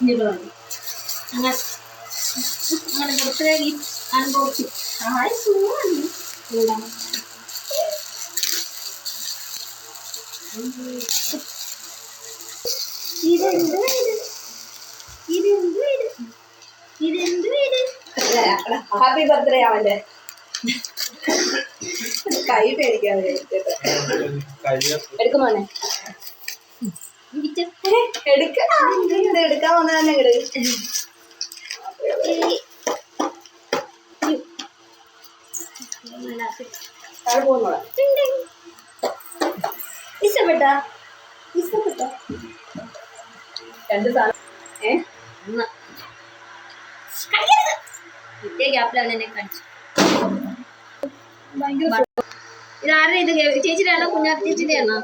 അങ്ങനെ അങ്ങനെ birthday gift unboxing. Happy birthday അവന്റെ കൈ പേടിക്കാതെ എടുക്കുമോനെ എടുക്കാൻ വന്ന തന്നെ പോകുന്നോളാം. ഇഷ്ടപ്പെട്ട രണ്ട് സാധനം ഇതാരുടെ ഇത് ചേച്ചിയുടെ ആണോ കുഞ്ഞാത്തി ചേച്ചിയുടെ ആണോ?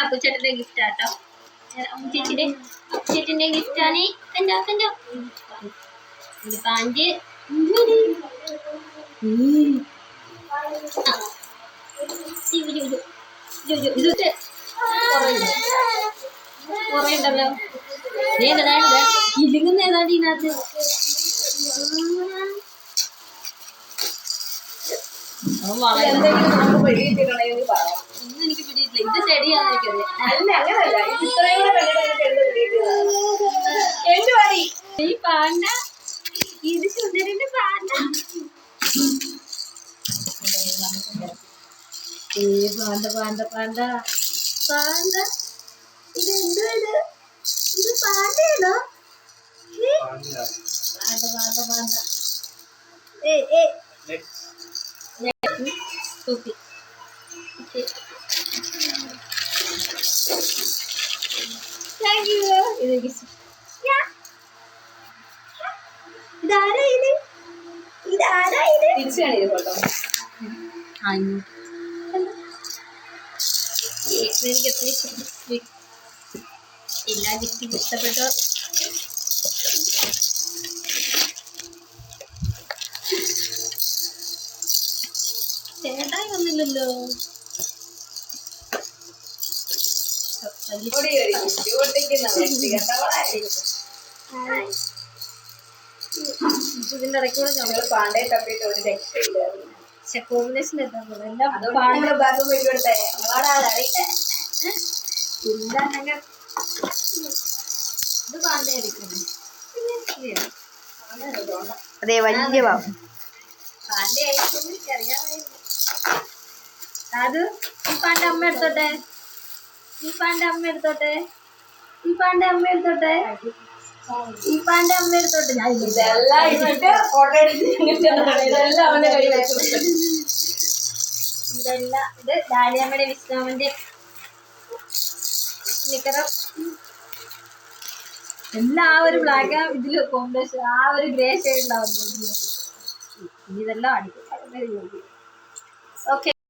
അപ്പുച്ചേട്ടന്റെ ഗിഫ്റ്റ് ആട്ടോ. അപ്പുച്ചേട്ടന്റെ ഗിഫ്റ്റാണ്. കണ്ടോ ഇത് പാൻറ്. കുറേണ്ടല്ലോ. ഇരിക്കുന്ന ഏതാണ്ട് ഇതിനകത്ത്. ഒന്നും എനിക്ക് പിടിയിട്ടില്ല. ഇത് ചെടിയാന്ന് എനിക്കറിയാം. ഈ പാണ്ട ഇത് സുന്ദരന്റെ പാണ്ട. പാണ്ട ഇത് എന്തോ ഇത് പാണ്ടയാണോ? പാണ്ട തൂക്കി. Thank you. ഇതാരാ ഇത് തിരിച്ചു കാണിയത് ഫോട്ടോ. എനിക്ക് ഒത്തിരി എല്ലാ ഗിഫ്റ്റും ഇഷ്ടപ്പെട്ടോ? ചേട്ടായി വന്നില്ലല്ലോ. ഇതിന്റെ ഇടയ്ക്കൂടെ നമ്മള് പാണ്ടയെ തപ്പിട്ട് ഒരു രക്ഷയില്ലായിരുന്നു. കോമ്പിനേഷൻ എത്താൻ ഇത് പാണ്ടായിരിക്കും. അതെ വലിയ പാണ്ടായിരിക്കും എനിക്കറിയാമായിരുന്നു. അത് ഈ പാണ്ട അമ്മ എടുത്തോട്ടെ. ഞാൻ ഇതെല്ലാം ഇട്ടിട്ട് ഫോട്ടോ ഇതെല്ലാം അവന്റെ കയ്യിൽ ഇതെല്ലാം ഇത് ഡാലിയമ്മയുടെ വിശ്രാമന്റെ നിക്കറും എല്ലാം ആ ഒരു ബ്ലാക്ക് ഇതില് കോമ്പിനേഷൻ ആ ഒരു ഗ്രേ ഷെയ്ഡിലാവുന്നു. ഇതെല്ലാം അടിക്കും. ഓക്കെ.